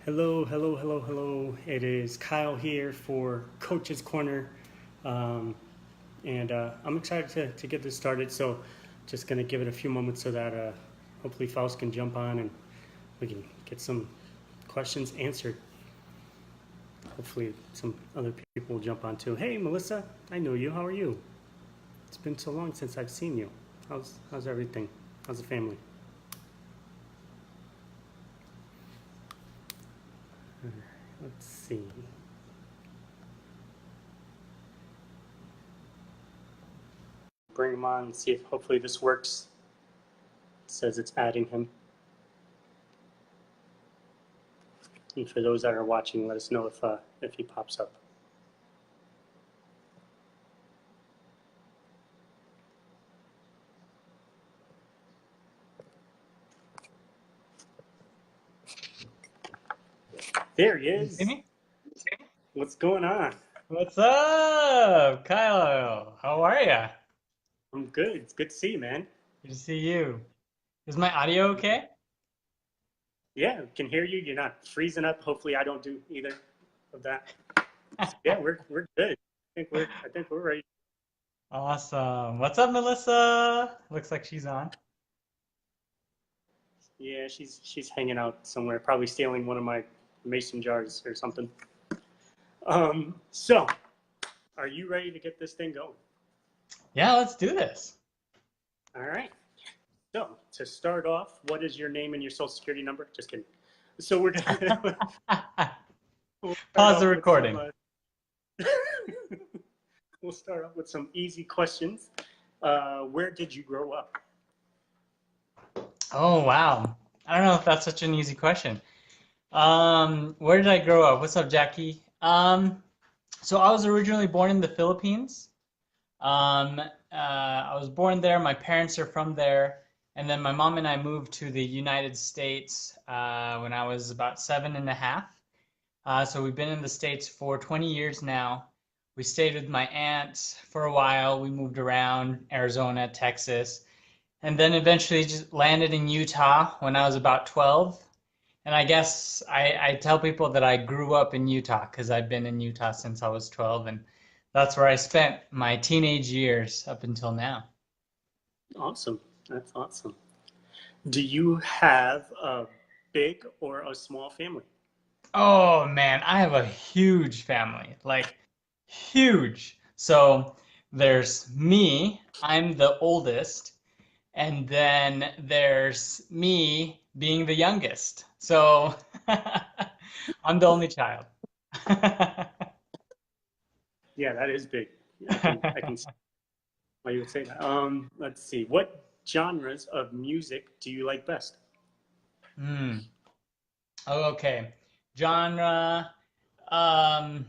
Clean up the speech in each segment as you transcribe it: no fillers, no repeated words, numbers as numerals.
Hello, hello, hello, hello. It is Kyle here for Coach's Corner. Um, and I'm excited to get this started. So, just going to give it a few moments so that hopefully Faust can jump on and we can get some questions answered. Hopefully, some other people will jump on too. Hey, Melissa, I know you. How are you? It's been so long since I've seen you. How's everything? How's the family? Let's see. Bring him on and see if hopefully this works. It says it's adding him. And for those that are watching, let us know if he pops up. There he You see is. me? What's going on? What's up, Kyle? How are ya? I'm good. It's good to see you, man. Good to see you. Is my audio okay? Yeah, can hear you. You're not freezing up. Hopefully, I don't do either of that. So, yeah, we're good. I think we're ready. Awesome. What's up, Melissa? Looks like she's on. Yeah, she's hanging out somewhere, probably stealing one of my mason jars or something. So are you ready to get this thing going? Yeah, let's do this. All right. So to start off, what is your name and your social security number? Just kidding. So we're gonna we'll start Pause the off with some recording. we'll start off with some easy questions. Where did you grow up? Oh, wow. I don't know if that's such an easy question. Where did I grow up? What's up, Jackie? So I was originally born in the Philippines. I was born there. My parents are from there. And then my mom and I moved to the United States when I was about 7.5. So we've been in the States for 20 years now. We stayed with my aunt for a while. We moved around Arizona, Texas, and then eventually just landed in Utah when I was about 12. And I guess I tell people that I grew up in Utah because I've been in Utah since I was 12, and that's where I spent my teenage years up until now. Awesome. That's awesome. Do you have a big or a small family? Oh man, I have a huge family, like huge. So there's me, I'm the oldest, and then there's me being the youngest. So I'm the only child. Yeah, that is big. I can see why you would say that. Let's see. What genres of music do you like best? Hmm. Oh, okay. Genre. Um,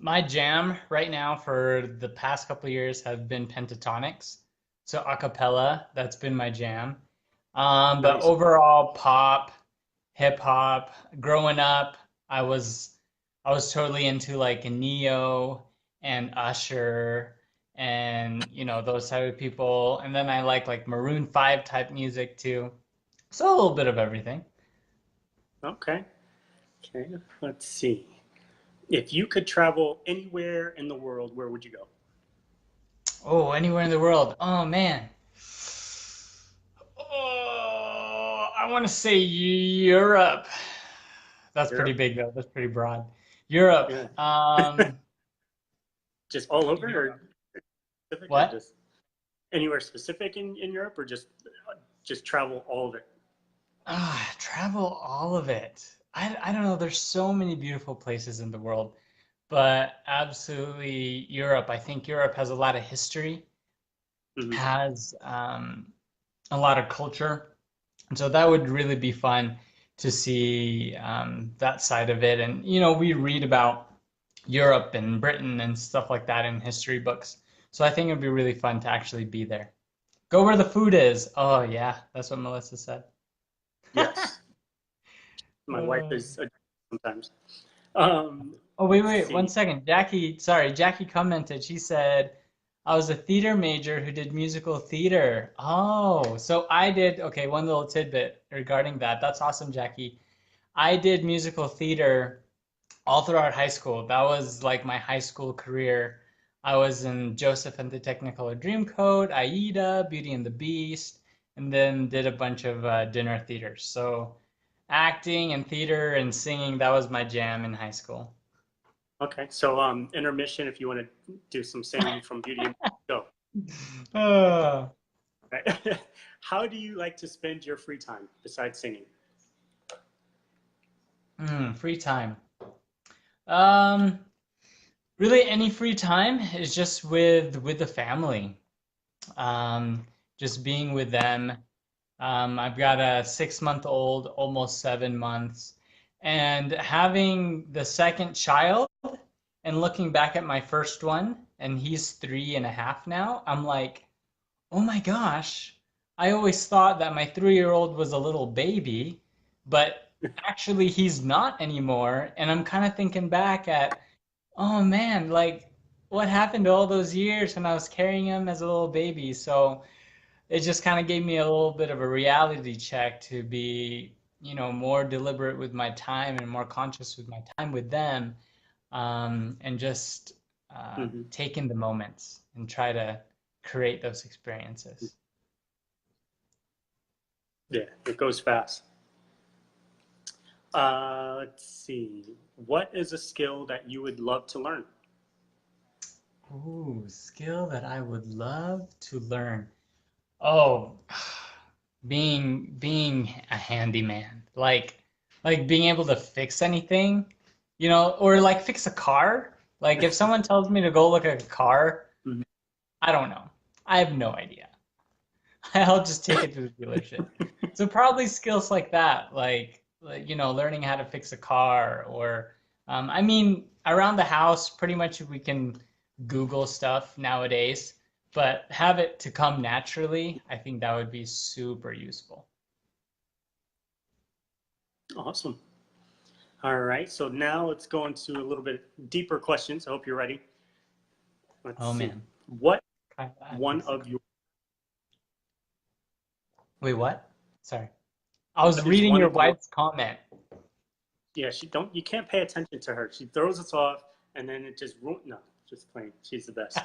my jam right now for the past couple of years have been pentatonics. So a cappella, that's been my jam. But Nice. overall pop, hip hop. Growing up, I was I was totally into like Neo and Usher and those type of people. And then I like Maroon 5 type music too. So a little bit of everything. Okay. Okay. Let's see. If you could travel anywhere in the world, where would you go? Oh, anywhere in the world. Oh man. Oh, I want to say Europe. That's pretty Europe? big though. That's pretty broad. Europe. Yeah. Um, Just all over, Europe. or specific, or What? just anywhere specific in Europe, or just travel all of it? Ah, travel all of it. I don't know. There's so many beautiful places in the world, but absolutely Europe. I think Europe has a lot of history, Hmm. has a lot of culture. And so that would really be fun to see that side of it. And, we read about Europe and Britain and stuff like that in history books. So I think it'd be really fun to actually be there. Go where the food is. Oh, yeah, that's what Melissa said. Yes. My wife Uh, is sometimes. oh, wait, Let's wait, one see. second. Jackie commented. She said, I was a theater major who did musical theater. Oh, so I did. Okay, one little tidbit regarding that. That's awesome, Jackie. I did musical theater all throughout high school. That was like my high school career. I was in Joseph and the Technicolor Dreamcoat, Aida, Beauty and the Beast, and then did a bunch of dinner theaters. So acting and theater and singing, that was my jam in high school. Okay, so intermission if you want to do some singing from Beauty and go. Uh, Right. How do you like to spend your free time besides singing? free time. Um, Really, any free time is just with the family. Um, just being with them. I've got a 6 month old, almost 7 months, and having the second child and looking back at my first one, and he's 3.5 now, I'm like, oh my gosh, I always thought that my 3-year-old was a little baby, but actually he's not anymore. And I'm kind of thinking back at, oh man, like what happened to all those years when I was carrying him as a little baby? So it just kind of gave me a little bit of a reality check to be, more deliberate with my time and more conscious with my time with them, and just Hmm. take in the moments and try to create those experiences. Yeah, it goes fast. Let's see. What is a skill that you would love to learn? Ooh, skill that I would love to learn. Oh, being a handyman. Like being able to fix anything, or like fix a car. Like if someone tells me to go look at a car, Mhm. I don't know. I have no idea. I'll just take it to the dealership. So probably skills like that, like learning how to fix a car, or I mean, around the house, pretty much we can Google stuff nowadays, but have it to come naturally, I think that would be super useful. Awesome. All right, so now let's go into a little bit deeper questions. I hope you're ready. Let's Oh see. man. What I one think so. of your Wait, what? Sorry. I was what is reading one your of your wife's comment. yeah, she don't you can't pay attention to her. She throws us off and then it just no, just plain. She's the best.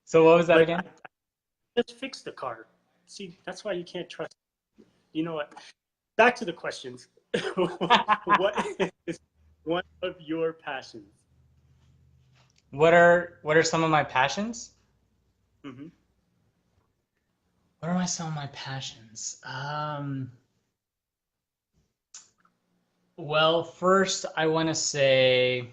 So what was that Like again? I just fixed the car. See, that's why you can't trust. You know what? Back to the questions. What is one of your passions? What are some of my passions? Hmm. What are some of my passions? Well, first I want to say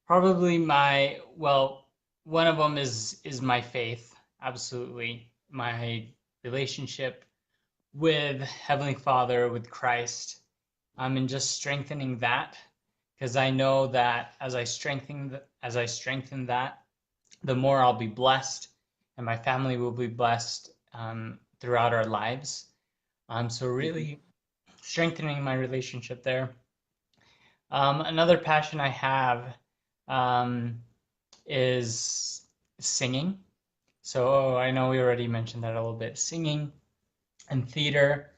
probably one of them is my faith, absolutely. My relationship with Heavenly Father, with Christ, and just strengthening that, because I know that as I strengthen that, the more I'll be blessed, and my family will be blessed throughout our lives. So Hmm. really strengthening my relationship there. Another passion I have um, is singing. So I know we already mentioned that a little bit. Singing and theater.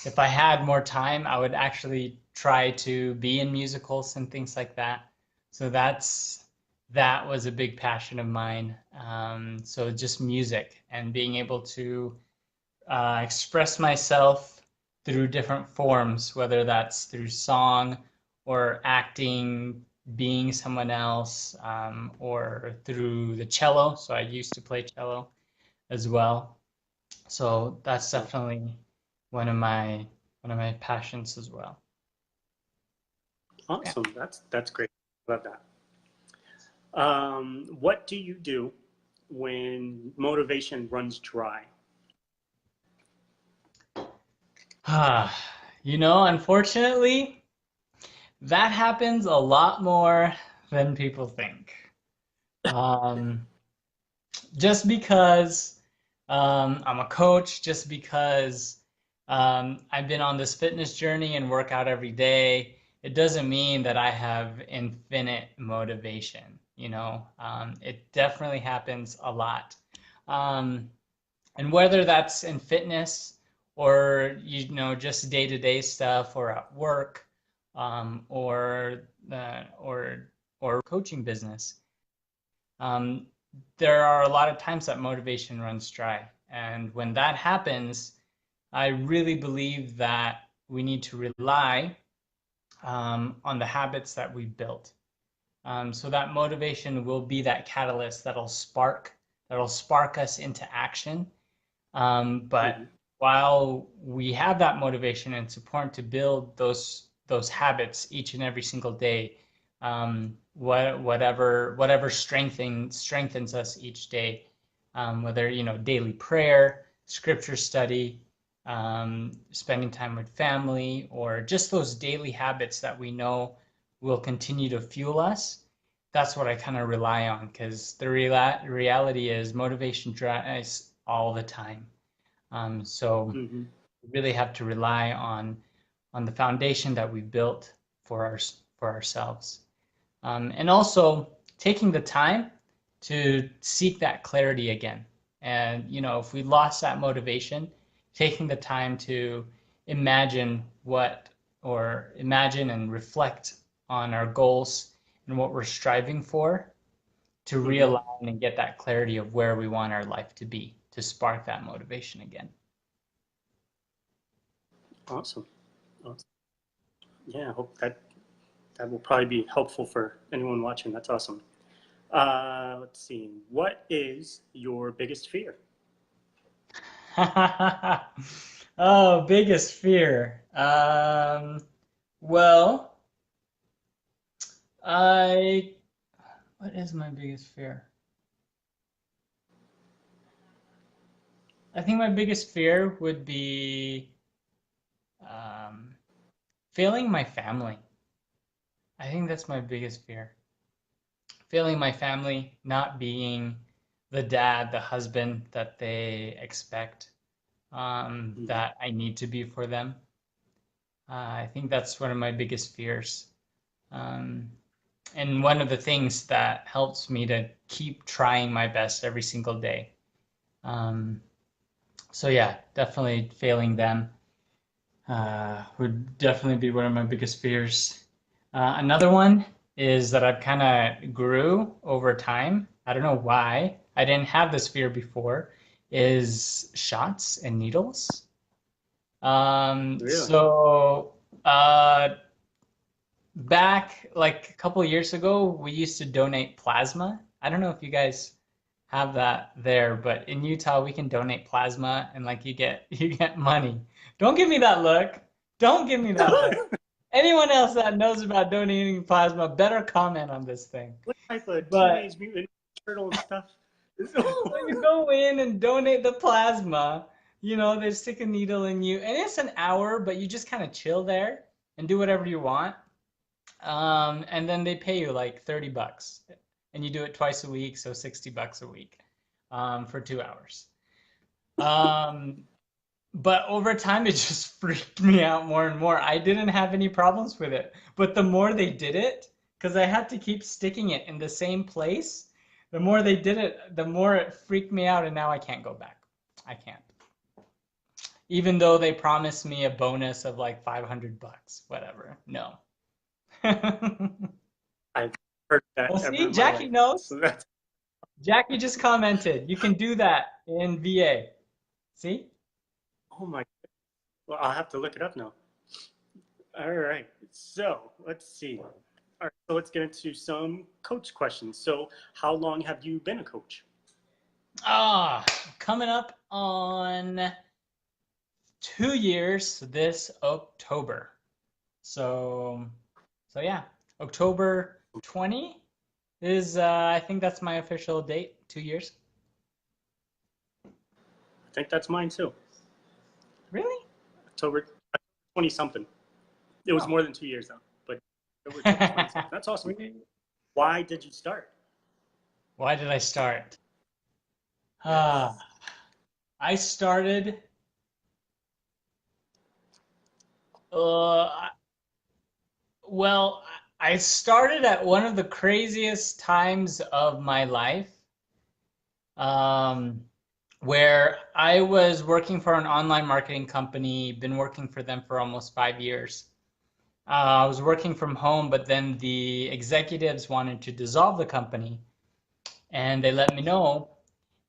If I had more time, I would actually try to be in musicals and things like that. So that was a big passion of mine. So just music and being able to express myself through different forms, whether that's through song or acting, being someone else, or through the cello. So I used to play cello as well. So that's definitely one of my one of my passions as well. Yeah. Awesome. That's great. Love that. What do you do when motivation runs dry? Unfortunately, that happens a lot more than people think. Um, just because I'm a coach, just because I've been on this fitness journey and work out every day, it doesn't mean that I have infinite motivation. It definitely happens a lot. Um, and whether that's in fitness or just day-to-day stuff, or at work, or coaching business. Um, there are a lot of times that motivation runs dry, and when that happens, I really believe that we need to rely on the habits that we built. So that motivation will be that catalyst that'll spark us into action. But Mm-hmm. while we have that motivation, and it's important to build those habits each and every single day. Whatever strengthens us each day, whether daily prayer, scripture study, spending time with family, or just those daily habits that we know will continue to fuel us. That's what I kind of rely on, because the reality is motivation dries all the time. So Mm-hmm. we really have to rely on the foundation that we built for ourselves, and also taking the time to seek that clarity again. And if we lost that motivation, taking the time to imagine imagine and reflect on our goals and what we're striving for, to Mm-hmm. realign and get that clarity of where we want our life to be, to spark that motivation again. Awesome. Awesome. Yeah, I hope that will probably be helpful for anyone watching. That's awesome. Let's see. What is your biggest fear? Oh, biggest fear. Well, I, what is my biggest fear? I think my biggest fear would be um, failing my family. I think that's my biggest fear. Failing my family, not being the dad, the husband that they expect, Mm-hmm. that I need to be for them. I think that's one of my biggest fears. Um, and one of the things that helps me to keep trying my best every single day. Um, so yeah, definitely failing them would definitely be one of my biggest fears. Another one is that I've kind of grew over time. I don't know why. I didn't have this fear before. Is shots and needles. Really? So back like a couple years ago, we used to donate plasma. I don't know if you guys have that there, but in Utah we can donate plasma, and like you get money. Don't give me that look. Don't give me that look. What Anyone else that knows about donating plasma better comment on this thing. type of But Teenage Mutant Turtle stuff? when you go in and donate the plasma, they stick a needle in you, and it's an hour, but you just kind of chill there and do whatever you want. And then they pay you like $30, and you do it twice a week, so $60 a week, for 2 hours. Um, but over time, it just freaked me out more and more. I didn't have any problems with it, but the more they did it, because I had to keep sticking it in the same place, the more they did it, the more it freaked me out, and now I can't go back. I can't. Even though they promised me a bonus of like $500, whatever. No. I've heard that Well, ever see, in my Jackie life. knows. So that's Jackie just commented. You can do that in VA. See? oh my. Well, I'll have to look it up now. All right. So let's see. All right. So let's get into some coach questions. So, how long have you been a coach? Ah, coming up on 2 years this October. So, so yeah, October 20 is, I think that's my official date. 2 years. I think that's mine too. Really? October 20 something. It was Oh. more than 2 years though, but October 20 something. That's awesome. Why did you start? Why did I start? Yes. I started. Uh, well, I started at one of the craziest times of my life. Um, where I was working for an online marketing company, been working for them for almost 5 years. I was working from home, but then the executives wanted to dissolve the company and they let me know.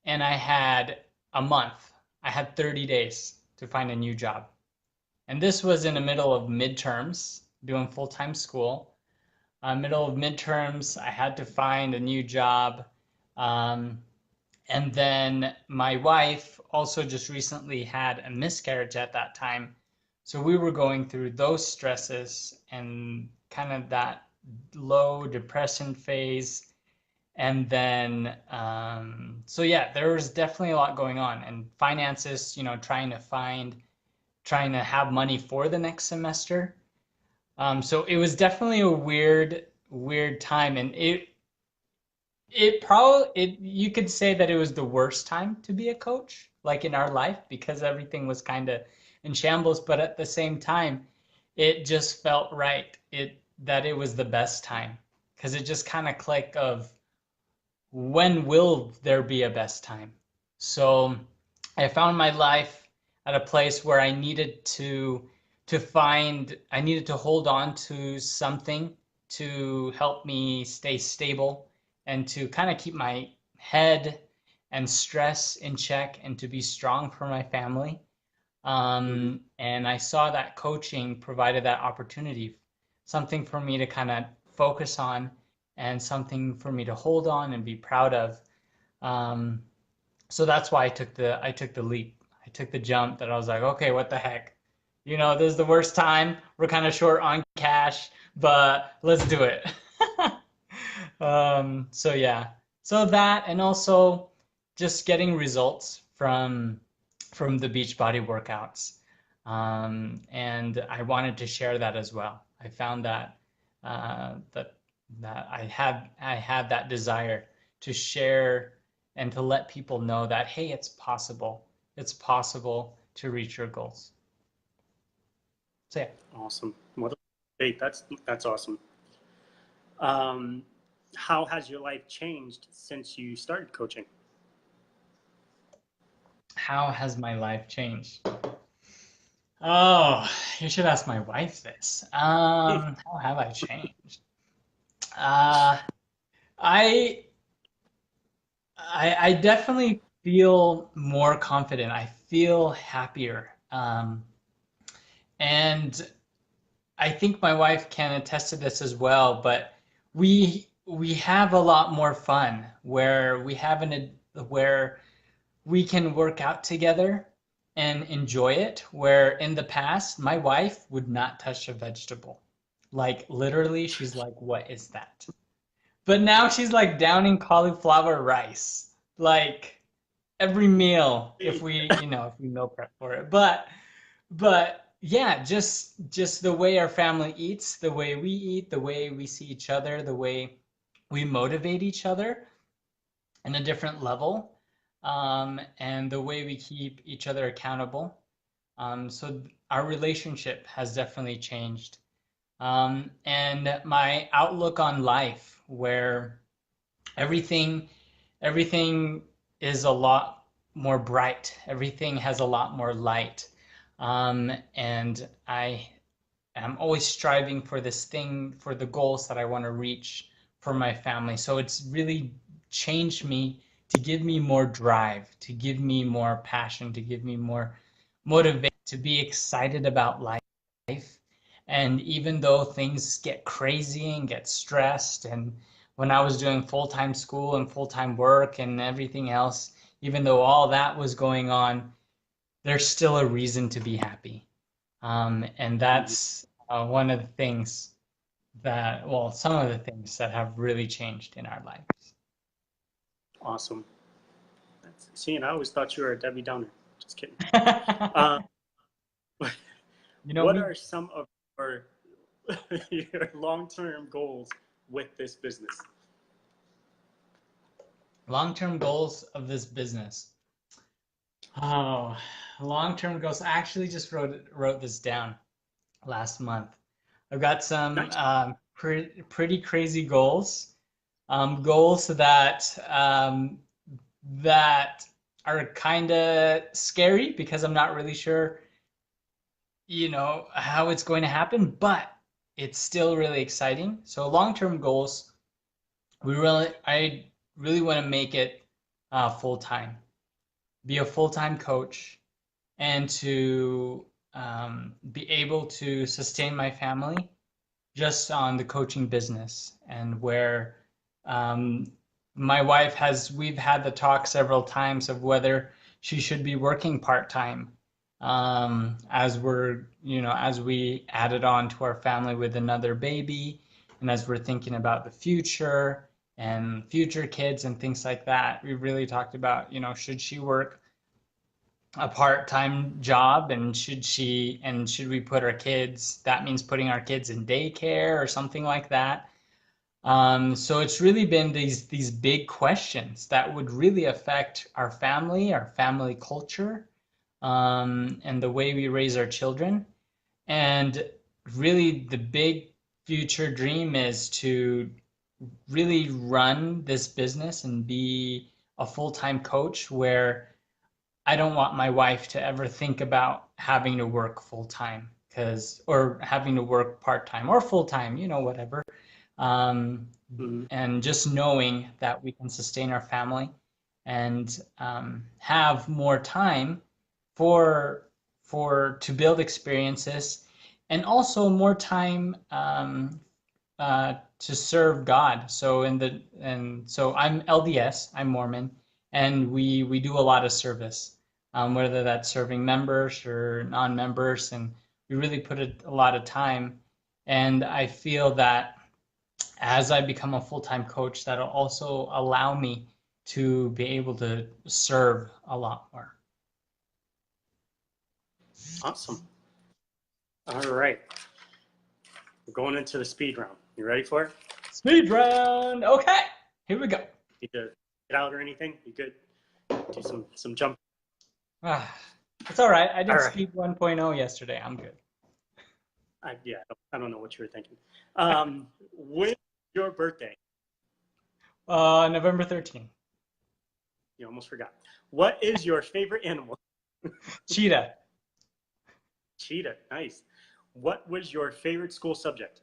And I had a month, I had 30 days to find a new job. And this was in the middle of midterms, doing full-time school. Middle of midterms, I had to find a new job. Um, and then my wife also just recently had a miscarriage at that time. So we were going through those stresses and kind of that low depression phase. And then, so yeah, there was definitely a lot going on, and finances, trying to have money for the next semester. So it was definitely a weird time, and you could say that it was the worst time to be a coach, like in our life, because everything was kind of in shambles. But at the same time, it just felt right. That it was the best time because it just kind of clicked of when will there be a best time. So I found my life at a place where I needed to hold on to something to help me stay stable and to kind of keep my head and stress in check and to be strong for my family. Mm-hmm. And I saw that coaching provided that opportunity, something for me to kind of focus on and something for me to hold on and be proud of. Um, so that's why I took the leap. I took the jump that I was like, okay, what the heck? This is the worst time. We're kind of short on cash, but let's do it. So yeah. So that, and also just getting results from the Beachbody workouts. And I wanted to share that as well. I found that that I had that desire to share and to let people know that, hey, it's possible. It's possible to reach your goals. So yeah. Awesome. What a, hey, that's awesome. Um, how has your life changed since you started coaching? How has my life changed? Oh, you should ask my wife this. How have I changed? Uh, I I definitely feel more confident. I feel happier. And I think my wife can attest to this as well, but we have a lot more fun where we can work out together and enjoy it, where in the past my wife would not touch a vegetable. Like literally she's like, "What is that?" But now she's like downing cauliflower rice. Like every meal if we meal prep for it. But yeah, just the way our family eats, the way we eat, the way we see each other, the way we motivate each other in a different level, and the way we keep each other accountable. So our relationship has definitely changed. And my outlook on life, where everything everything is a lot more bright. Everything has a lot more light. And I am always striving for this thing, for the goals that I want to reach for my family. So it's really changed me to give me more drive, to give me more passion, to give me more motivation, to be excited about life. And even though things get crazy and get stressed, and when I was doing full-time school and full-time work and everything else, even though all that was going on, there's still a reason to be happy. And Mhm. that's one of the things well, some of the things that have really changed in our lives. Awesome. See, and I always thought you were a Debbie Downer. Just kidding. Uh, You know what me, are some of your, your long-term goals with this business? long-term goals of this business. Oh, long-term goals. I actually just wrote this down last month. I've got some Nice. pretty crazy goals. Goals that are kind of scary because I'm not really sure, how it's going to happen, but it's still really exciting. So long-term goals, I really want to make it full-time, be a full-time coach, and to be able to sustain my family just on the coaching business. And where um, my wife we've had the talk several times of whether she should be working part-time, as we added on to our family with another baby, and as we're thinking about the future and future kids and things like that. We really talked about, should she work a part-time job, and should we put our kids, that means putting our kids in daycare or something like that. So it's really been these big questions that would really affect our family culture, and the way we raise our children. And really the big future dream is to really run this business and be a full-time coach where I don't want my wife to ever think about having to work full time, or having to work part time or full time, whatever. Um, Mhm. and just knowing that we can sustain our family and have more time for to build experiences, and also more time to serve God. So I'm LDS, I'm Mormon, and we do a lot of service, whether that's serving members or non-members, and we really put a lot of time. And I feel that as I become a full-time coach, that'll also allow me to be able to serve a lot more. Awesome. All right. We're going into the speed round. You ready for it? Speed round. Okay, here we go. Need to get out or anything? You good? Do some jump. Ah, it's all right. I All did right. Speed 1.0 yesterday. I'm good. I don't know what you were thinking. When's your birthday? November 13th. You almost forgot. What is your favorite animal? Cheetah. Cheetah. Nice. What was your favorite school subject?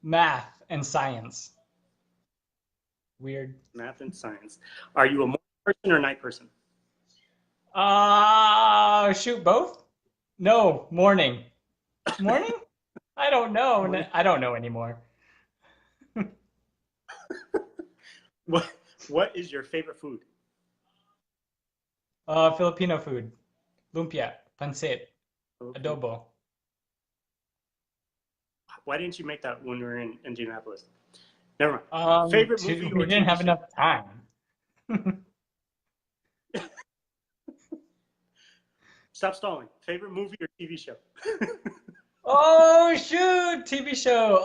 Math and science. Weird. Math and science. Are you a morning person or night person? Shoot, both? No, morning. Morning? I don't know. Morning. I don't know anymore. What What is your favorite food? Filipino food. Lumpia, pancit, Okay. adobo. Why didn't you make that when we were in Indianapolis? Never mind. Favorite movie We or didn't TV have show? enough time. Stop stalling. Favorite movie or TV show? Oh shoot, TV show.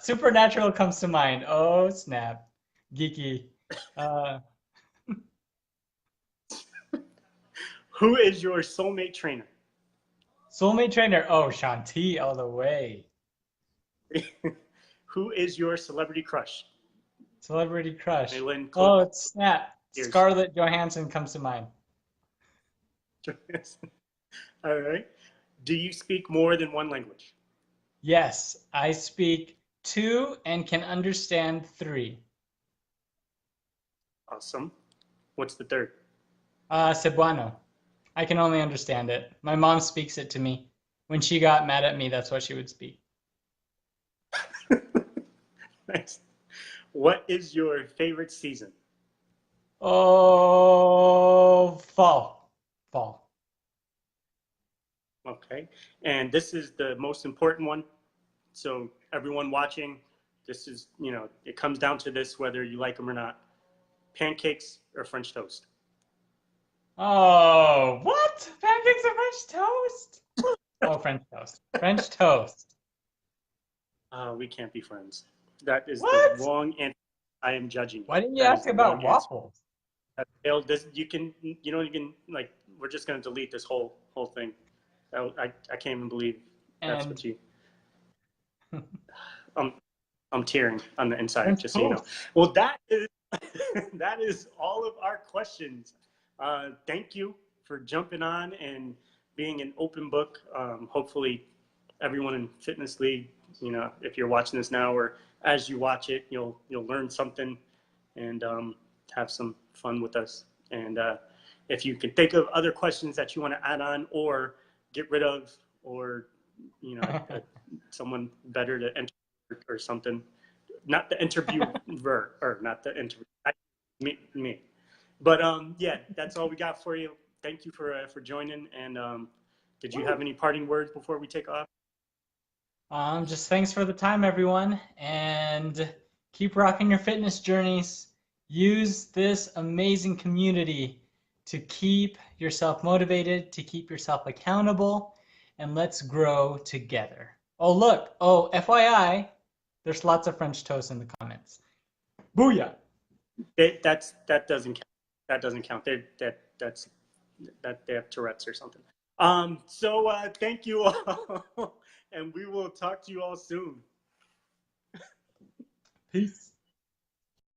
Supernatural comes to mind. Oh snap. Geeky. Uh, Who is your soulmate trainer? Soulmate trainer. Oh, Shanti all the way. Who is your celebrity crush? Celebrity crush. Maylin Close Oh, snap. Years. Scarlett Johansson comes to mind. All right. Do you speak more than one language? Yes, I speak two and can understand three. Awesome. What's the third? Cebuano. I can only understand it. My mom speaks it to me. When she got mad at me, that's what she would speak. Nice. What is your favorite season? Oh, fall. Fall. Okay. And this is the most important one. So everyone watching, this is, it comes down to this, whether you like them or not. Pancakes or French toast? Oh, what? Pancakes and French toast? Oh, French toast. French toast. We can't be friends. That is the What? wrong answer. I am judging you. Why didn't you That is ask the about wrong answer. waffles? You don't even like. We're just gonna delete this whole thing. I can't even believe that's And what you. I'm I'm tearing on the inside, French just so you know. toast. Well, that is that is all of our questions Thank you for jumping on and being an open book. Hopefully, everyone in Fitness League, if you're watching this now or as you watch it, you'll learn something and have some fun with us. And if you can think of other questions that you want to add on or get rid of, or someone better to enter or something, not the interviewer or not the interview, me. But yeah, that's all we got for you. Thank you for joining. And did you have any parting words before we take off? Just thanks for the time, everyone, and keep rocking your fitness journeys. Use this amazing community to keep yourself motivated, to keep yourself accountable, and let's grow together. Oh, look. Oh, FYI, there's lots of French toast in the comments. Booyah! That doesn't count. That doesn't count. That they have Tourette's or something. So thank you all, and we will talk to you all soon. Peace.